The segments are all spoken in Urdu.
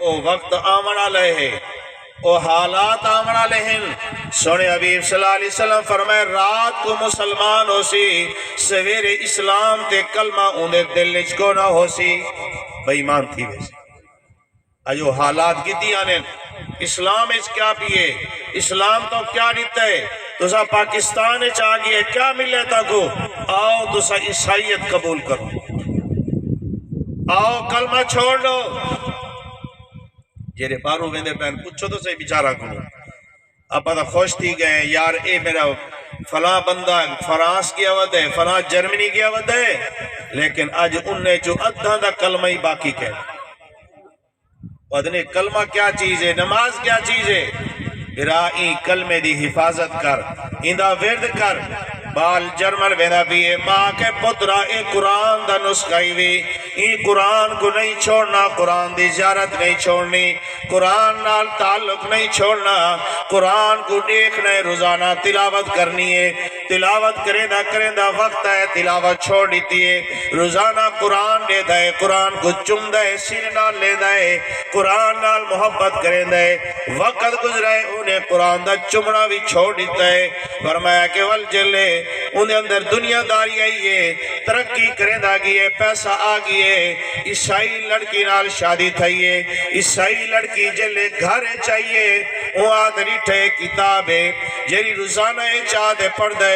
او وقت آمنا لے او حالات آمنا لہن سونے حبیب صلی اللہ علیہ وسلم فرمائے رات کو مسلمان ہو سی سویر اسلام تے کلمہ انہیں دل کو نہ ہو سی بے ایمان تھی ویسے اجو حالات کی دی آنے اسلام اس کیا پیئے اسلام تو کیا دیتا ہے تو سا پاکستان چاہ گئے کیا ملے تا کو آؤ تو سا عیسائیت قبول کرو آؤ کلمہ چھوڑ لو جیرے بارو ویندے پہن پوچھو تو صحیح بیچارہ کرو اب پتہ خوش تھی گئے یار اے میرا فلاں بندہ فرانس کیا ود ہے فلاں جرمنی کیا ود ہے لیکن آج انہیں جو ادھا دا کلمہ ہی باقی کہہ ودنے کلمہ کیا چیز ہے نماز کیا چیز ہے برائی کلمے دی حفاظت کر اندہ ورد کر بال جرمن ویدہ بھی ہے ماں کے پترہ اے قرآن دا نسخائی بھی ای قرآن کو نہیں چھوڑنا قرآن دی زیارت نہیں چھوڑنی قرآن نال تعلق نہیں چھوڑنا قرآن کو دیکھنا ہے روزانہ تلاوت کرنی ہے تلاوت کریں دا وقت ہے تلاوت چھوڑ دیتی ہے روزانہ قرآن لے دائے قرآن کو چم دائے سر نال لے دائے قرآن نال محبت کریں دائے وقت گزرائے انہیں قرآن دا چمنا بھی چھوڑ دیتا ہے فرمایا کہ والجلے انہیں اندر دنیا داری آئیے ترقی کریں دا گئے پیسہ آگئے عیسائی لڑکی نال شادی تھائیے عیسائی لڑکی جلے گھر چاہیے وہاں ڈٹھے کتاب ہے جری روزانہ چاہ دے پڑھ دے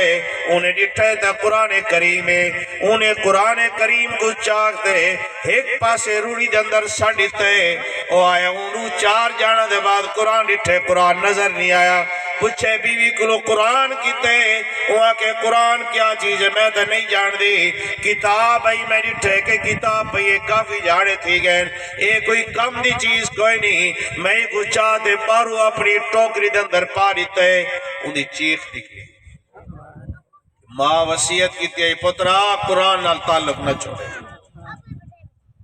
انہیں ڈٹھے تا قرآن کریم ہے انہیں قرآن کریم کو چاہ دے ایک پاسے روڑی دے اندر ساڑھتے او آیا انہوں چار جانا دے بعد قرآن ڈٹھے قرآن نظر نہیں آیا پوچھے بیوی کلو قرآن کیتے وہاں کے قرآن کیا چیز ہے میں تو نہیں جان دی کتاب آئی میں ڈٹھے کہ کتاب پہ یہ کافی جاڑے تھی گئے یہ کوئی کم دی چیز کوئی نہیں میں کو چاہتے پارو اپنی ٹوکری دے اندر پا دیتے انہیں چیخ دکھلی ماں وصیت کیتی ہے پترا قرآن نال تعلق نہ چھوڑے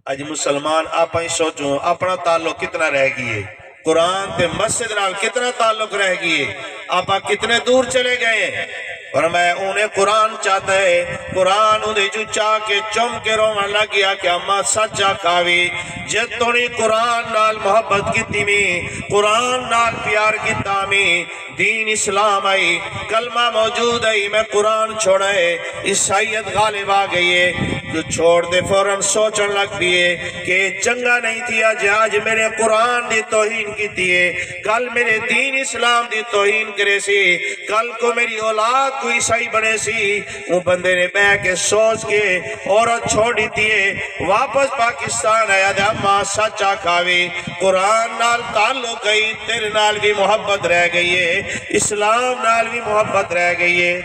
آج مسلمان آپ ہی سوچو اپنا تعلق کتنا رہ گئی ہے قرآن تے مسجد نال کتنا تعلق رہ گئی ہے آپ کتنے دور چلے گئے ہیں اور میں انہیں قرآن چاہتا ہے قرآن انہیں جو چاہ کے چم کے رومن لگیا کہ اماں سچا کھاوی جتنی قرآن نال محبت کیتی میں قرآن نال پیار کیتا میں دین اسلام آئی کلمہ موجود آئی میں قرآن چھوڑے عیسائیت غالب آ گئی ہے جو چھوڑ دے فوراں سوچن لگ دیئے کہ چنگا نہیں تھیا آج میرے قرآن دی توہین کی تیئے کل میرے دین اسلام دی توہین کرے سی کل کو میری اولاد کو عیسائی بنے سی وہ بندے نے بے کے سوچ کے عورت چھوڑ دیئے واپس پاکستان آیا دے اماں سچا کھاوی قرآن نال تعلق گئی تیرے نال بھی محبت رہ گئی ہے اسلام نال بھی محبت رہ گئی ہے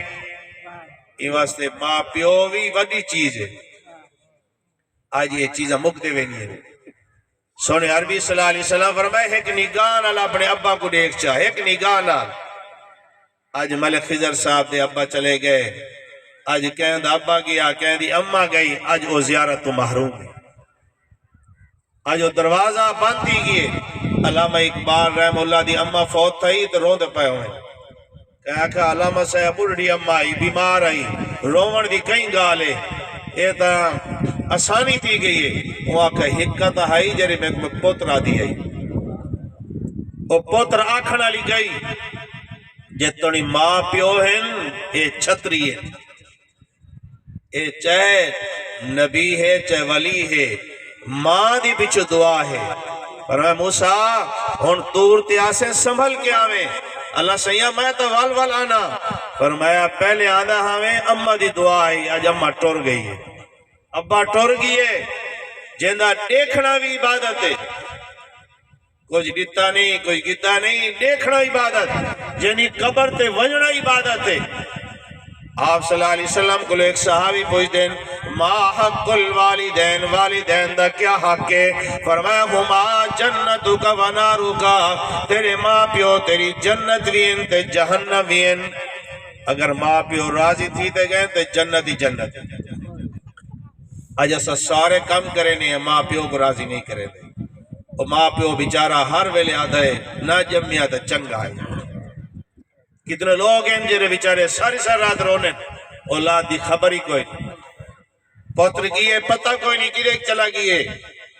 یہ واسطے ماں پیو بھی وڈی چیز ہے آج یہ چیزیں مکتے ہوئے نہیں ہے سونے عربی صلی اللہ علیہ وسلم فرمائے ایک نگاہ نال اپنے ابا کو دیکھ چاہ ایک نگاہ نال آج ملک خضر صاحب دے ابا چلے گئے آج کہند ابا گیا کہندی اماں گئی آج وہ زیارت تو محروم ہے آج وہ دروازہ بند تھی گئے علامہ اقبال رحم اللہ دی اماں فوت تھئی تو رو دے پائے ہوئے کہا کہ علامہ صاحب بڑھڑی اماں آئی بیمار آئی رومن دی کہیں گالے یہ تا آسانی تھی گئی ہے وہاں کہ حقت آئی جرے میں پوتر آدھی آئی وہ پوتر آکھنا لی گئی جتنی ماں پیو ہیں اے چھتری ہے اے چاہے نبی ہے چاہے ولی ہے ماں دی بچو دعا ہے فرمائے موسیٰ ہون تور تیاسے سنبھل کے آویں اللہ سیاں میں تو وال وال آنا فرمایا پہلے آنا ہمیں اممہ دی دعا آئی آج اممہ ٹور گئی ہے ابا ٹور گئی ہے جندہ دیکھنا بھی عبادت ہے کچھ گتا نہیں کچھ گتا نہیں دیکھنا عبادت جنہی قبر تے وجنا عبادت ہے آپ صلی اللہ علیہ وسلم کو ایک صحابی پوچھ دیں ما حق الوالدین والدین دا کیا حق ہے فرمایا ہما جنتو کا ونارو کا تیرے ماں پیو تیری جنت وین تے جہنم وین اگر ماں پیو راضی تھی تے گئے تے جنت ہی جنت آج ایسا سارے کم کرے نہیں ماں پیو کو راضی نہیں کرے دے اور ماں پیو بیچارہ ہر ویلے آدھا ہے نہ جمعی آدھا چنگا ہے کتنے لوگ ہیں جنہیں بیچارے ساری ساری رات رونے اولاد دی خبر ہی کوئی نہیں پتر کی ہے پتہ کوئی نہیں گرے چلا گئی ہے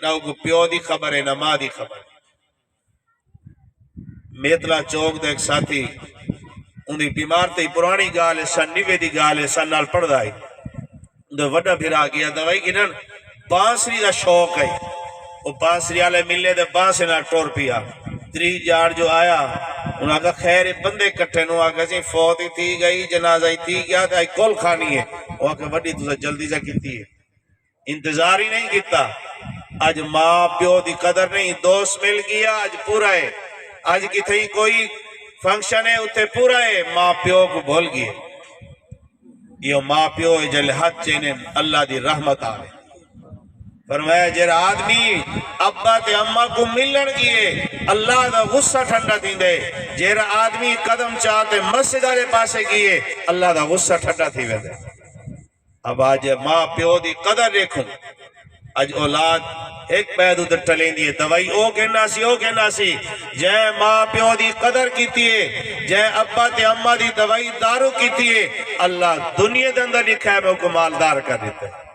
نہ وہ پیو دی خبر ہے نہ ماں دی خبر ہے میتلا چوک دے ایک ساتھی اندی بیمار تے پرانی گال ہے سن 90 دی گال ہے سن نال پڑھدا ہے اندے وڈا بھرا گیا دوائی گنن بانسری دا شوق ہے وہ بانسری والے ملے دے بانسے نال ٹور پیا 3 جار جو آیا انہاں کا خیر بندے کٹھے نو آگا سی فوت ہی تھی گئی جنازہ ہی تھی گیا تھا کول کھانی ہے وہ کہ وڈی تو جلدی سے کیتی ہے انتظار ہی نہیں کیتا آج ماں پیو دی قدر نہیں دوست مل گیا آج پورا ہے آج کی تھی کوئی فنکشن ہے اتھے پورا ہے ماں پیو کو بھول گئے یہ ماں پیو جل حد چینن اللہ دی رحمت آوے فرمایا جر آدمی ابا تے اماں کو ملن گئے اللہ دا غصہ ٹھنڈا دین دے جر آدمی قدم چاہتے مسجد آلے پاسے گئے اللہ دا غصہ ٹھنڈا تھی ویدے اب آج ماں پیو دی قدر دیکھوں آج اولاد ایک پید ادھر ٹلیں دیئے دوائی او کہنا سی جے ماں پیو دی قدر کیتی ہے جے ابا تے اماں دی دوائی دارو کیتی ہے اللہ دنیا دے اندر لکھا ہے میں کو مالدار کر دیتا ہے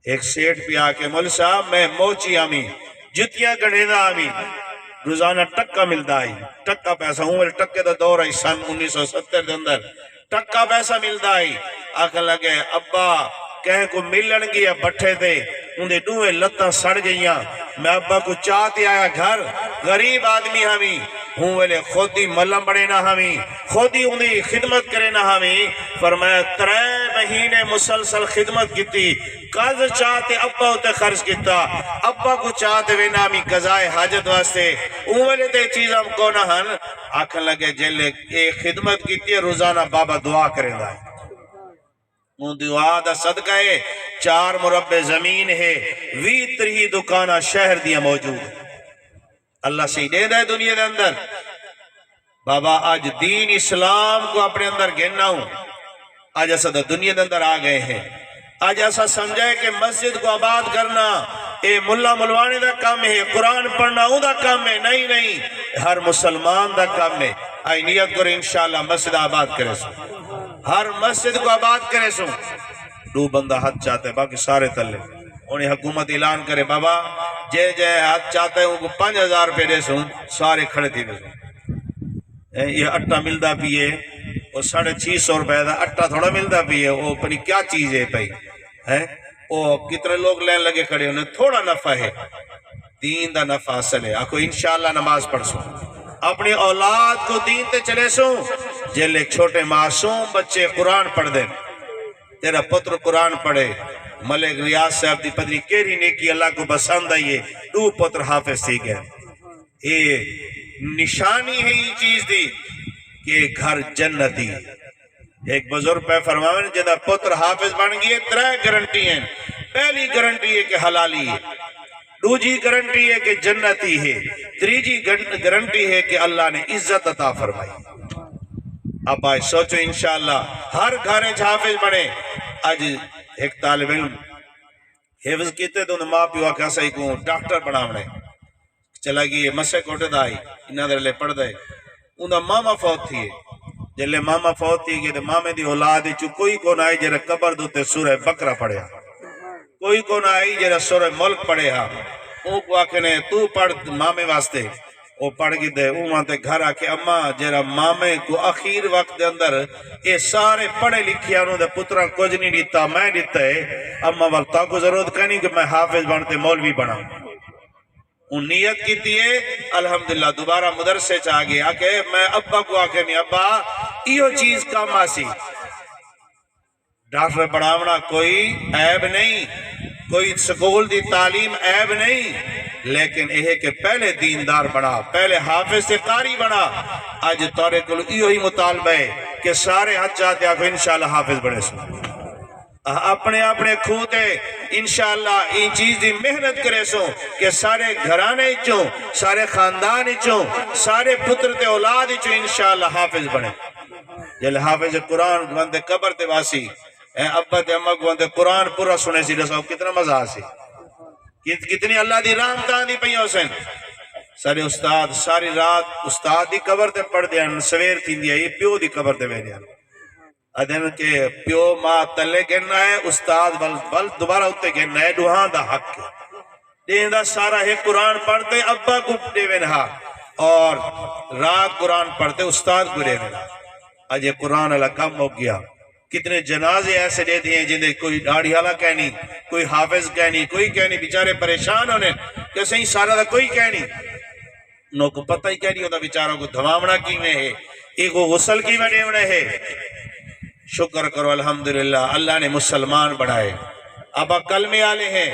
ایک سیٹ پہ آکے مول صاحب میں موچی آمی جتیاں گڑھینا آمی روزانہ ٹکا ملتا ہے ٹکا پیسہ ہوں میرے ٹکے دا دور ہے سن 1970 دے اندر ٹکا پیسہ ملتا ہے آکھا لگے ابا کہیں کو ملن گیا بٹھے تھے اندھے دوئے لتاں سڑ گئیاں میں ابا کو چاہتے آیا گھر غریب آدمی ہمیں ہوں ویلے خود ہی ملم بڑے نہ ہمیں خود ہی اندھی خدمت کرے نہ ہمیں فرمایا 3 مہینے مسلسل خدمت کی تھی قرض چاہتے ابا ہوتے خرچ کیتا ابا کو چاہتے وے نامی قضائے حاجت واسطے ہوں ویلے تے چیز ہم کو نہ ہن آکھن لگے جلے ایک خدمت کی تھی روزانہ بابا دعا کرے دا ان دعا دا صدقہ ہے 4 مربع زمین ہے 20 دکانہ شہر دیا موجود اللہ سے دے دے دنیا دے اندر بابا آج دین اسلام کو اپنے اندر گھننا ہوں آج ایسا دنیا دے اندر آ گئے ہیں آج ایسا سمجھے کہ مسجد کو آباد کرنا اے ملا ملوانے دا کام ہے قرآن پڑھنا ہوں دا کام ہے نہیں ہر مسلمان دا کام ہے آئی نیت کرو انشاءاللہ مسجد آباد کرے سو ہر مسجد کو آباد کرے سو 2 بندہ حد چاہتے ہیں باقی سارے تلے انہیں حکومت اعلان کرے بابا جے حد چاہتے ہیں ان کو 5000 روپے دے سو سارے کھڑے تھی دے سو یہ اٹھا ملتا پیئے وہ 650 روپے دا اٹھا تھوڑا ملتا پیئے وہ اپنی کیا چیز ہے پہی وہ کتنے لوگ لین لگے کھڑے انہیں تھوڑا نفع ہے دین دا نفع اصل ہے آکو انشاءاللہ نماز پڑھ سو اپنی اولاد کو دین تے چلے سو جل ایک چھوٹے معصوم بچے قرآن پڑھ دیں تیرا پتر قرآن پڑھے ملک ریاض صاحب دی پدری کیری نیکی اللہ کو پسند آئیے 2 پتر حافظ تھی گئے یہ نشانی ہے یہ چیز دی کہ گھر جنتی ایک بزرگ پہ فرماویں جدہ پتر حافظ بن گئے 3 گارنٹی ہیں پہلی گارنٹی ہے کہ حلالی ہے دوسری گارنٹی ہے کہ جنتی ہے تیسری گارنٹی ہے کہ اللہ نے عزت عطا فرمائی اب آج سوچو انشاءاللہ ہر گھر حافظ بنے آج ایک طالب علم حفظ کیتے تو انہیں ماں پیوا کیسا ہی کو ڈاکٹر بناونے چلا گئی مسے کوٹے دائی انہاں در لے پڑھ دے انہاں ماما فوت تھی جلے ماما فوت تھی گئے مامے دی اولاد چو کوئی کون آئی جرے قبر دوتے سورہ بکرہ پڑھے کوئی کون آئی جرے سورہ ملک پڑھے ہاں او کو آکھنے تو پڑھ مامے واسطے وہ پڑھ گئی دے وہاں تے گھر آکے اما جرا مامے کو اخیر وقت دے اندر یہ سارے پڑھے لکھے انہوں دے پترہ کچھ نہیں دیتا میں دیتا ہے اما وقتا کو ضرورت کرنی کہ میں حافظ بنتے مولوی بنا ان نیت کی تھی الحمدللہ دوبارہ مدرسے چاہ گیا آکے میں ابا کو آکے نہیں ابا ایو چیز کام آسی ڈاکٹر پڑھاونا کوئی عیب نہیں کوئی سکول دی تعلیم عیب نہیں لیکن یہ کہ پہلے دیندار بنا پہلے حافظ سے قاری بنا آج تورے کلو ایو ہی مطالبہ ہے کہ سارے حد چاہتے ہیں کہ انشاءاللہ حافظ بڑھے سو اپنے کھوتے انشاءاللہ ان چیز دی محنت کرے سو کہ سارے گھرانے چوں سارے خاندان چوں سارے پتر تے اولاد چوں انشاءاللہ حافظ بڑھے جل حافظ قرآن گوندے قبر تے واسی ابا تے امہ گوندے قرآن پورا سنے سی رسو کتنا مزہ آسی کتنی اللہ دی رحمتاں دی پہیوں سن سارے استاد ساری رات استاد دی قبر تے پڑھ دیا سویر تھی دیا یہ پیو دی قبر تے بے دیا ادھن کے پیو ماں تلے گرنا ہے استاد بل دوبارہ ہوتے گرنا ہے دوہاں دا حق ہے دین دا سارا ہے قرآن پڑھتے ابا کو دے ونہا اور رات قرآن پڑھتے استاد گرے میرا آج یہ قرآن اللہ کم ہو گیا کتنے جنازے ایسے دے دیے جنہیں کوئی داڑھی والا کہنی کوئی حافظ کہنی کوئی کہنی بیچارے پریشان ہونے کہ صحیح سارا دا کوئی کہنی نو کو پتہ ہی کہنی ہوتا بیچاروں کو دھمامنا کی میں ہے ایک وہ غسل کی میں دیونے ہے شکر کرو الحمدللہ اللہ نے مسلمان بڑھائے اب کلمے آلے ہیں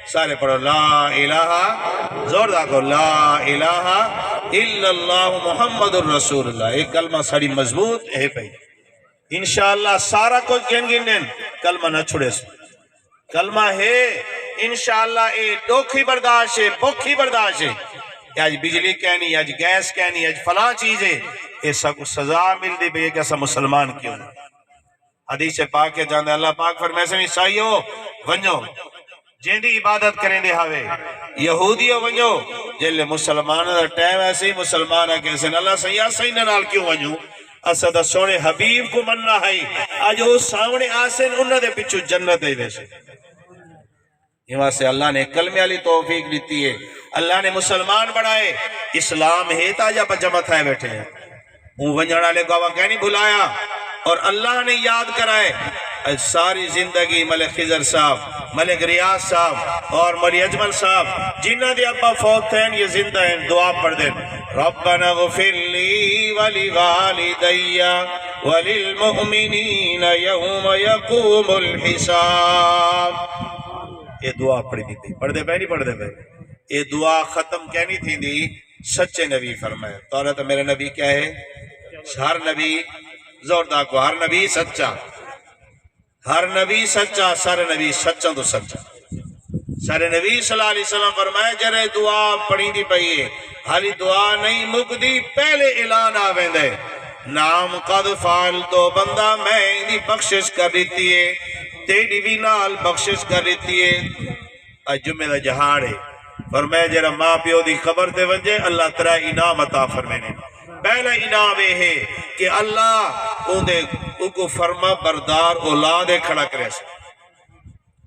سارے پڑھو لا الہ زور داکھو لا الہ الا اللہ محمد الرسول اللہ ایک کلمہ ساری مضبوط ہے پہی انشاءاللہ سارا کچھ گن گنن کلمہ نہ چھوڑے سو کلمہ ہے انشاءاللہ اے ڈوکھی برداشت ہے بکھی برداشت ہے آج بجلی کہنی آج گیس کہنی آج فلاں چیز ہے ایسا کو سزا مل دی بھئی ایک ایسا مسلمان کیوں حدیث پاک کے جاندے اللہ پاک فرمائے سے عیسائیو ونجو جیندی عبادت کریں دے ہوئے یہودیو ونجو جلے مسلمانہ دا ٹائم ایسے ہی مسلمانہ کیسے اللہ سیاہ سینہ نال کیوں ونجو اسدہ سونے حبیب کو مننا ہے آج وہ سامنے آسن انہ دے پچھو جنت ہے ویسے یہ وہاں سے اللہ نے کلمے علی توفیق لیتی ہے اللہ نے مسلمان بڑھائے اسلام ہے تاجہ پا جمع ہے بیٹھے ہیں ونجھڑا لے گوا کہنی بھلایا اور اللہ نے یاد کرائے ساری زندگی ملک خضر صاحب ملک ریاض صاحب اور مری اجمل صاحب جنہ دے ابا فوت ہیں یہ زندہ ہیں دعا پڑھ دیں ربنا غفر لی ولی والدی وللمؤمنین یوم یقوم الحساب یہ دعا پڑھ دی تھی پڑھ دے پہ نہیں پڑھ دے پہ یہ دعا ختم کہنی تھی دی سچے نبی فرمائے تو میرے نبی کیا ہے ہر نبی زوردہ کو ہر نبی سچا ہر نبی سچا سارے نبی سچا تو سچا سارے نبی صلی اللہ علیہ وسلم فرمائے جرے دعا پڑھی دی پئیے حالی دعا نہیں مکدی پہلے اعلان آویں دے نام قد فعل تو بندہ میں دی بخشش کر لیتی ہے تیری بھی نال بخشش کر لیتی ہے آج جمعہ دا جہاڑے فرمائے جرہ ماں پیو دی خبر دے ونجے اللہ ترہ انعام عطا فرمینے پہلا انعام ہے کہ اللہ ان کو فرما بردار اولاد کھڑا کرے سے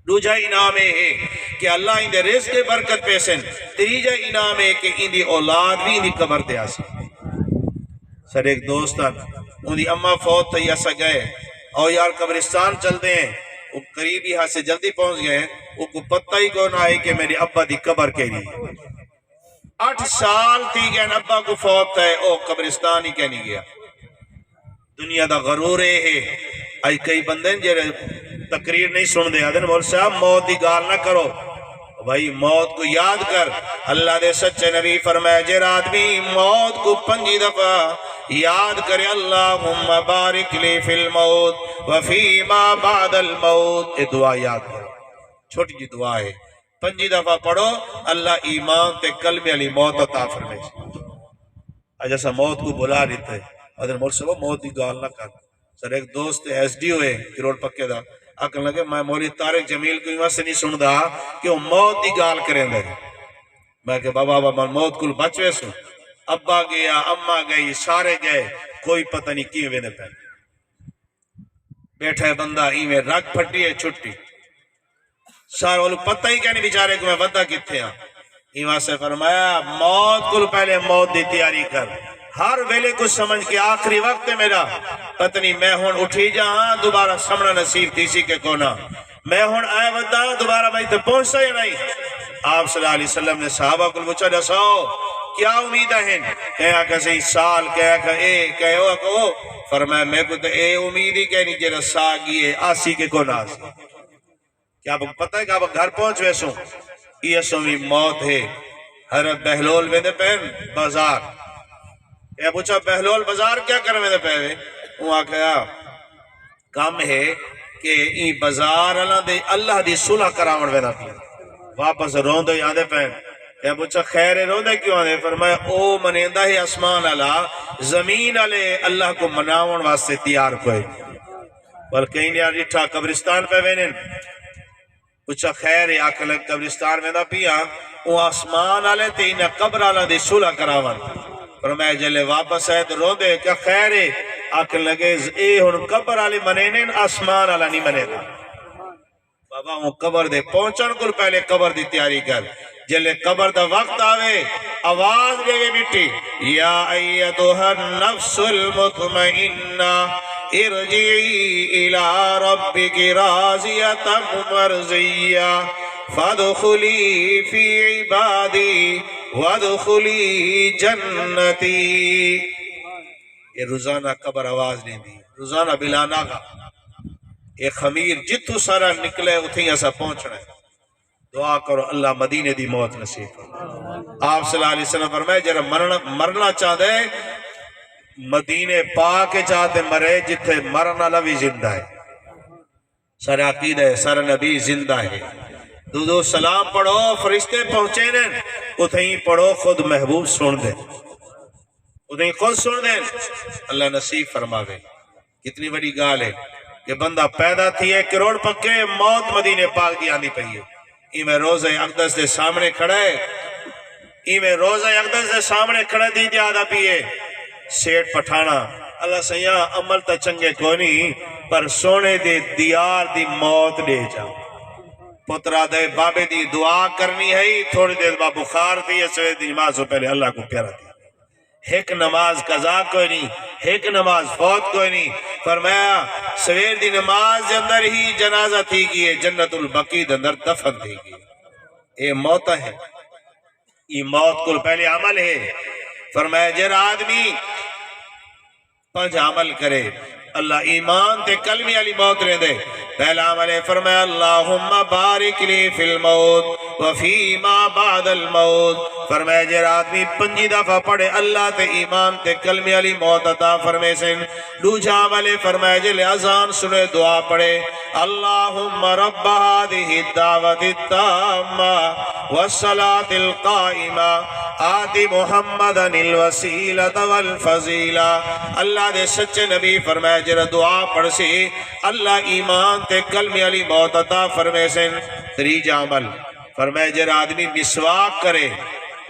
دوجہ انعام ہے کہ اللہ ان دے رزق برکت پیسن تیجہ انعام ہے کہ ان دی اولاد بھی ان دی قبر دے آسے سر ایک دوستان ان دی اممہ فوت تھی ایسا گئے اور یار قبرستان چل دیں وہ قریبی ہاں سے جلدی پہنچ گئے وہ کو پتہ ہی کون آئے کہ میری ابا دی قبر کے لیے 8 سال تھی گئے ابا کو فوت ہے او قبرستان ہی کہنی گیا دنیا دا غرور ہے آج کئی بندے جیرے تقریر نہیں سن دے آدھن بول صاحب موت دی گال نہ کرو بھائی موت کو یاد کر اللہ دے سچے نبی فرمائے جیر آدمی موت کو 5 دفعہ یاد کرے اللہم بارک لی فی الموت وفی ما بعد الموت یہ دعا یاد کرو چھوٹی جی دعا ہے 5 دفعہ پڑھو اللہ ایمان تے کلمے علی موت عطا فرمائے آج ایسا موت کو بلا دیتا ہے ادھر مول صاحب موت دی گال نہ کر سر ایک دوست ایس ڈی ہوئے کروڑ پکے دا آکن لگے میں مولی طارق جمیل کو ایمان سے نہیں سن دا کہ وہ موت دی گال کریں دے میں کہ بابا موت کو بچوے سن ابا گیا اممہ گئی سارے گئے کوئی پتہ نہیں کی وینے پہ بیٹھا ہے بندہ ایمیں رگ پھٹی ہے چھٹی سارے والو پتہ ہی کہنی بیچارے کو میں بندہ کتے ہیں ایمان سے فرمایا موت کو پہلے موت دی تیاری کر ہر ویلے کو سمجھ کے آخری وقت ہے میرا پتنی میں ہون اٹھی جہاں دوبارہ سمنا نصیب تیسی کے کونا میں ہون آئے ودا دوبارہ میں تے پہنچتا ہی نہیں آپ صلی اللہ علیہ وسلم نے صحابہ کو پوچھا جساؤ کیا امید ہیں کہا کہ صحیح سال کہا کہ اے کہو کہ فرمایا میں کو تو اے امید ہی کہنی جیرا ساگی ہے آسی کے کون آسی کیا آپ کو پتہ ہے کہ آپ گھر پہنچ ویسوں یہ سومی موت ہے حضرت بہلول ویدے پہن بازار یہ پوچھا بہلول بازار کیا کرنے دے پہوے وہاں کہا کام ہے کہ این بازار اللہ دی صلح کراؤن ویدہ پیا واپس روندے یادے پہن یہ پوچھا خیر روندے کیوں آدھے فرمایا او منیندہ ہی اسمان اللہ زمین علیہ اللہ کو مناون واسطے تیار کوئی بلکہ انہیں ریٹھا قبرستان پہ وینن پوچھا خیر ہے آکھ قبرستان میں دا پیا وہ آسمان آلے تے انہیں قبر آلہ دی صلح کراون فرمایا جلے واپس آئے تو رو دے کیا خیر ہے آکھ لگے اے ہن قبر آلے منینن آسمان آلہ نہیں منے دا بابا وہ قبر دے پہنچن کل پہلے قبر دی تیاری کر جلے قبر دا وقت آوے آواز دے گے مٹی یا ایتھا النفس المطمئنہ ارجعی الى ربک راضیۃ مرضیہ فادخلی فی عبادی وادخلی جنتی۔ یہ روزانہ قبر آواز نہیں دی، روزانہ بلا ناغا ایک خمیر جتو سارا نکلے اتھیں ایسا پہنچنا ہے۔ دعا کرو اللہ مدینے دی موت نصیب کرو۔ آپ صلی اللہ علیہ وسلم فرمائے جرا مرنا چاہتے مدینے پاک چاہتے مرے جتھے مرنا لوی زندہ ہے، سر عقید ہے، سر نبی زندہ ہے۔ دو سلام پڑھو فرشتے پہنچے نے اتھیں پڑھو خود محبوب سن دے، اتھیں خود سن دے۔ اللہ نصیب فرماوے۔ کتنی بڑی گال ہے کہ بندہ پیدا تھی ہے کروڑ پکے موت مدینے پاک دی آندی پئی ہے۔ میں روزہ اقدس دے سامنے کھڑا ہے، میں روزہ اقدس دے سامنے کھڑا دی جادا پیے سیٹ پٹھانا اللہ سیاں عمل تا چنگے کونی پر سونے دے دیار دی موت لے جا پترا دے بابے دی دعا کرنی ہے تھوڑی دیر با بخار دی سوے دی نماز سے پہلے اللہ کو پیارا دی ایک نماز قضا کوئی نہیں، ایک نماز فوت کوئی نہیں۔ فرمایا سویر دی نماز دے اندر ہی جنازہ تھی گئی، جنت البقیع دے اندر دفن تھی گئی۔ اے موت ہے، یہ موت کو پہلے عمل ہے۔ فرمایا جر آدمی 5 عمل کرے اللہ ایمان تے کلمی علی موت رہ دے۔ پہلا عمل ہے فرمایا اللہم بارک لی فی الموت وفی ما بعد الموت۔ فرمایا جر آدمی 5 دفعہ پڑھے اللہ تے ایمان تے کلمی علی موت عطا فرمے سن۔ دوسرا عمل ہے فرمایا جل اذان سنے دعا پڑھے اللہم رب هذه الدعوة التامة والصلاة القائمة آت محمدا الوسیلة والفضیلة۔ اللہ دے سچے نبی فرمایا جر دعا پڑھ سی اللہ ایمان تے کلمی علی موت عطا فرمے سن۔ تیسرا عمل فرمایا جر آدمی مسواک کرے،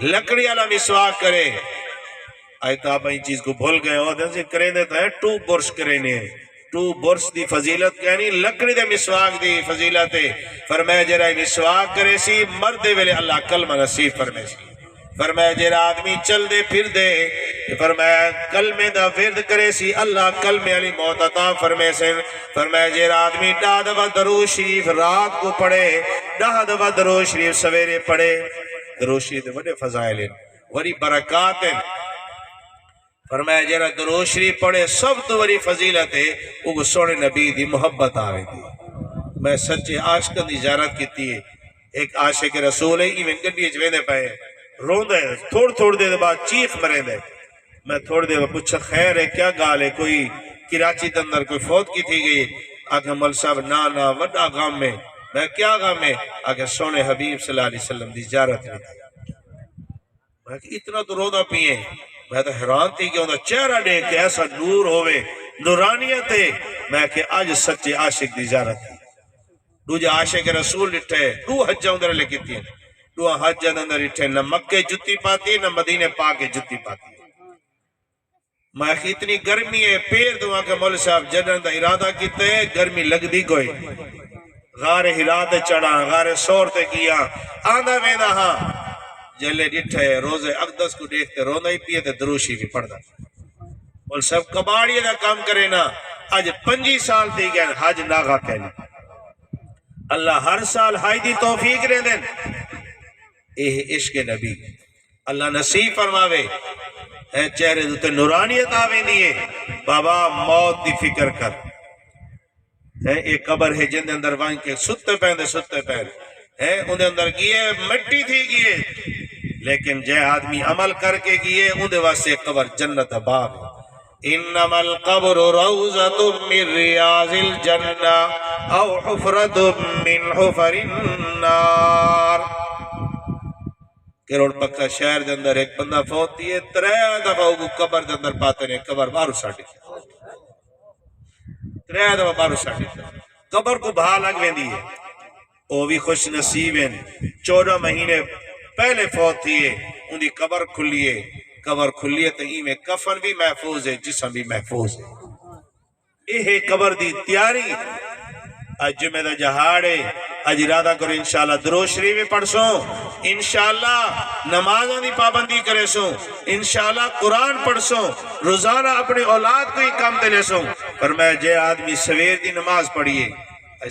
لکڑی والا مسواک کرے۔ آئے تو آپ این چیز کو بھول گئے ہو دن کریں دیتا ہے 2 برش کریں، 2 برش دی فضیلت کہنی لکڑی دے مسواک دی فضیلت ہے۔ فرمایا جر مسواک کرے سی مردے ویلے اللہ کلمہ نصیب فرمے سی۔ فرمایا جر آدمی چل دے پھر دے فرمایا کلمے دا ورد کرے سی اللہ کلمے علی موت عطا فرمے سن۔ فرمایا جر آدمی 10 دفعہ درود شریف رات کو پڑھے، 10 دفعہ درود شریف سویرے پڑھے۔ درود شریف دے بڑے فضائل ہیں، بڑی برکات ہیں۔ فرمایا جرا درود شریف پڑھے سب تو بڑی فضیلت ہے وہ سونے نبی دی محبت آوے دی۔ میں سچے عاشقاں دی زیارت کیتی ہے، ایک عاشق رسول ہے ایویں گڈی وچ ویندے پئے روندے تھوڑ دیر بعد چیخ مرے دے۔ میں تھوڑ دیر پوچھا خیر ہے کیا گال ہے، کوئی کراچی دے اندر کوئی فوت کی تھی گئی؟ آگے مول صاحب نا وڈا غم میں۔ میں کیا غم ہے؟ آگے سونے حبیب صلی اللہ علیہ وسلم دی زیارت میں۔ میں کہ اتنا تو رودا پیئے، میں تو حیران تھی کہ انہوں چہرہ دیکھ کے ایسا نور ہوئے نورانیت ہے۔ میں کہ آج سچے عاشق دی زیارت تھی۔ دوجہ عاشق رسول لٹھے 2 حجہ اندر لے کیتی ہیں، 2 حجہ اندر لٹھے نہ مکے جتی پاتی نہ مدینے پاکے جتی پاتی۔ میں کہ اتنی گرمی ہے پیر دعا کہ مولا صاحب جنن دا ارادہ کیتے گرمی لگ دی کوئی غار ہرا تے چڑھا غار سور تے کیا آندھا ویندہ ہاں جلے ڈٹھے روزے اقدس کو دیکھتے رونا ہی پیے تے دروشی بھی پڑھ دا مولا صاحب کباڑی دا کام کرے نا آج 25 سال دی گئے حج ناغا کہنے اللہ ہر سال حج دی توفیق رہ دیں۔ اے عشق نبی اللہ نصیب فرماوے اے چہرے دوتے نورانیت آویں دیئے۔ بابا موت دی فکر کر، ایک قبر ہے جن دے اندر وائن کے ستے پہن اندے اندر گئے مٹی تھی گئے، لیکن جے آدمی عمل کر کے گئے اندے واسے قبر جنت باب۔ انما القبر روزۃ من ریاض الجنہ او حفرۃ من حفر النار۔ کروڑ پکا شہر دے اندر ایک بندہ فوت دیئے 3 دفعہ وہ قبر دے اندر پاتے نے قبر بارو ساڑی 3 دفعہ بارو ساڑی قبر کو بھا لگ وین دیئے وہ بھی خوش نصیب ہیں۔ 14 مہینے پہلے فوت دیئے ان دی قبر کھلیے تو ہی میں کفن بھی محفوظ ہے جسم بھی محفوظ ہے۔ یہ قبر دی تیاری اج میں دا جہاڑے اج ارادہ کرو انشاءاللہ درود شریف پڑھ سو، انشاءاللہ نمازاں دی پابندی کرے سو، انشاءاللہ قرآن پڑھ سو، روزانہ اپنے اولاد کو ہی کام تے لے سو۔ فرمایا جے آدمی سویر دی نماز پڑھیے،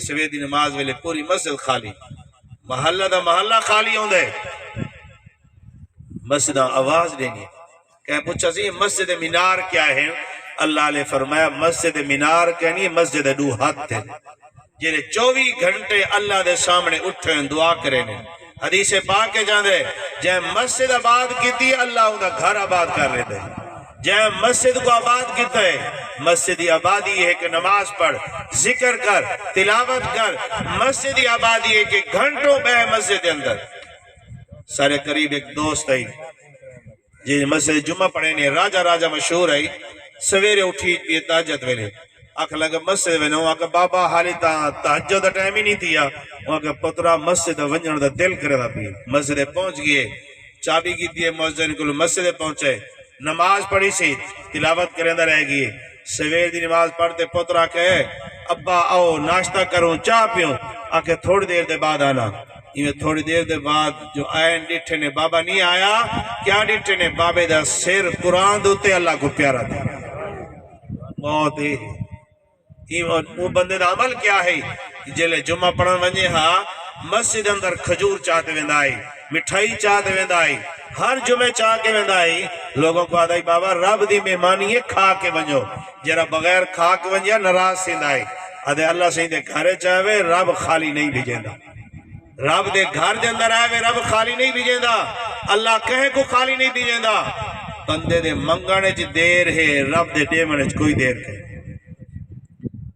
سویر دی نماز ویلے پوری مسجد خالی، محلہ دا محلہ خالی ہوندے، مسجد آواز دینی کہ پوچھا سی مسجد مینار کیا ہے؟ اللہ نے فرمایا مسجد مینار کہنی مسجد دو ہاتھ ہے، جنہیں 24 گھنٹے اللہ دے سامنے اٹھیں دعا کریں۔ حدیث پاک کے جاندے جہاں مسجد آباد کیتی اللہ انہا گھر آباد کر رہے دے، جہاں مسجد کو آباد کیتا ہے، مسجدی آبادی ہے کہ نماز پڑھ، ذکر کر، تلاوت کر، مسجدی آبادی ہے کہ گھنٹوں بے مسجد اندر۔ سارے قریب ایک دوست ہے جی مسجد جمعہ پڑھے نے راجہ مشہور ہے، سویرے اٹھی پیے تہجد ویلے آکھ لگا مسجد ویلے ہوں آکھ بابا حالی تہجد ٹائم ہی نہیں تھیا، ہوں آکھ پترا مسجد ونجن دا دل کرے دا پی، مسجد پہنچ گئے، چابی کی دیئے مؤذن کو مسجد پہنچے، نماز پڑھی سی، تلاوت کریں دا رہ گئی، سویر دی نماز پڑھتے پترا کہے ابا آؤ ناشتہ کروں چاہ پیوں، آکھے تھوڑی دیر دے بعد آنا، یہ تھوڑی دیر دے بعد جو آئین ڈٹھے نے بابا نہیں آیا، کیا ڈٹھے نے بابے دا سر قرآن دوتے اللہ کو پیارا دے، بہت ہی وہ بندے دا عمل کیا ہے جلے جمعہ پڑھن ونجے ہاں مسجد اندر کھجور چاہتے ویندائی، مٹھائی چاہتے ویندائی، ہر جمعہ چاہ کے ویندائی، لوگوں کو آدھائی بابا رب دی مہمانی ہے کھا کے ونجو، جرا بغیر کھا کے ونجیا نراز سیندائی، آدھے اللہ سیندے گھرے چاہوے رب خالی نہیں بھیجیندہ، رب دے گھر دے اندر آئے رب خالی نہیں بھیجیندہ، اللہ کہے کو خالی نہیں بھیجیندہ، بندے دے منگانے چی دیر ہے رب دے ڈیمنے چی کوئی دیر ہے۔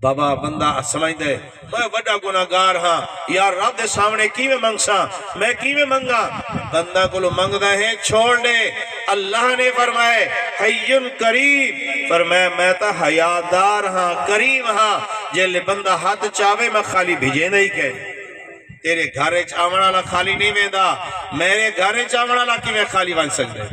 بابا بندہ سمجھ دے میں بڑا گناہگار ہاں یا رب دے سامنے کی میں منگسا میں کی میں منگا، بندہ کو لو منگ دے ہیں چھوڑ دے، اللہ نے فرمائے حیّن قریب، فرمائے میں تا حیادار ہاں کریم ہاں، جلے بندہ ہاتھ چاہوے میں خالی بھیجے نہیں کہ تیرے گھرے چاوڑا خالی نہیں ویندہ، میرے گھرے چاوڑا کی میں خالی بن سکتے،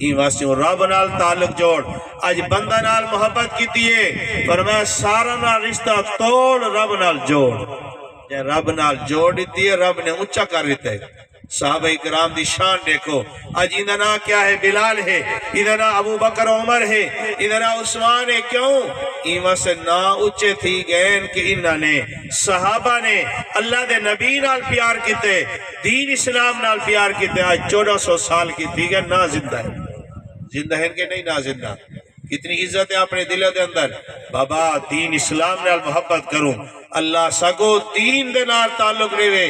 این واسطے رب نال تعلق جوڑ، آج بندہ نال محبت کی دیئے، فرمایا سارا نال رشتہ توڑ رب نال جوڑ، جب رب نال جوڑ دیئے رب نے اونچا کر دیتا ہے۔ صحابہ اکرام دی شان دیکھو، آج ادھنا کیا ہے بلال ہے، ادھنا ابو بکر عمر ہے، ادھنا عثمان ہے، کیوں؟ ایمہ سے نا اچھے تھی گئے کہ انہوں نے صحابہ نے اللہ دے نبی نال پیار کیتے، دین اسلام نال پیار کیتے، آج 1400 سال کی تھی گئے نا زندہ ہے، زندہ ہے کہ نہیں نا زندہ، کتنی عزت ہے اپنے دلوں دے اندر، بابا دین اسلام نال محبت کروں، اللہ سگو دین دے نال تعلق رہے،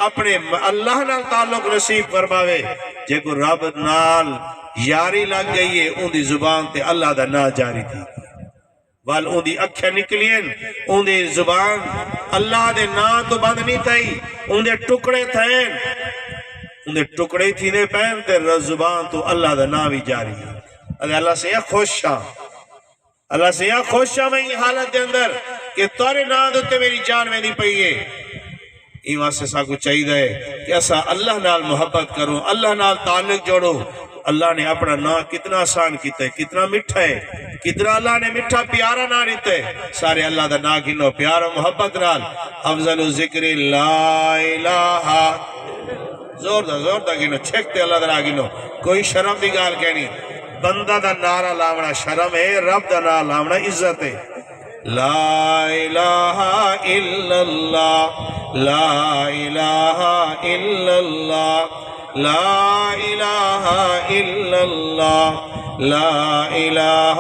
اپنے اللہ نال تعلق نصیب فرماوے، جے کو رب نال یاری لگ گئی ہے ان دی زبان تے اللہ دا نا جاری تھی، وال ان دی اکھیں نکلین ان دی زبان اللہ دے نا تو بند نہیں تھی، ان دے ٹکڑے تھین، ان دے ٹکڑے تھی دے پہن تے زبان تو اللہ دا نا بھی جاری ہے۔ اللہ سے یہ خوش ہاں، اللہ سے یہ خوش ہاں میں یہ حالت دے اندر کہ تورے نا دوتے میری جان میں نہیں پئیے، ایمان سے ساکو چاہی دے کہ ایسا اللہ نال محبت کروں، اللہ نال تعلق جوڑو، اللہ نے اپنا نا کتنا آسان کیتا ہے، کتنا مٹھا ہے، کتنا اللہ نے مٹھا پیارا نا دیتا ہے، سارے اللہ دا نا گنو پیارا محبت نال، افضل ذکر لا الہ، زور دا گنو، چھکتے اللہ دا نا گنو، کوئی شرم دی گال کہنی، بندہ دا نعرہ لاؤنا شرم ہے، رب دا نعرہ لاؤنا عزت ہے، لا الہ الا اللہ، لا الہ الا اللہ، لا الہ الا اللہ، لا الہ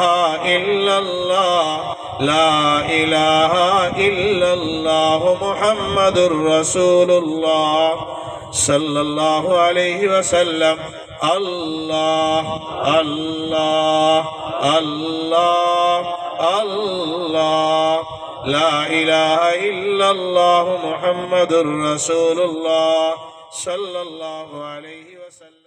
الا اللہ، لا الہ الا اللہ، محمد الرسول اللہ صلی اللہ علیہ وسلم، اللہ اللہ اللہ اللہ، لا الہ الا اللہ محمد الرسول اللہ صلی اللہ علیہ وسلم۔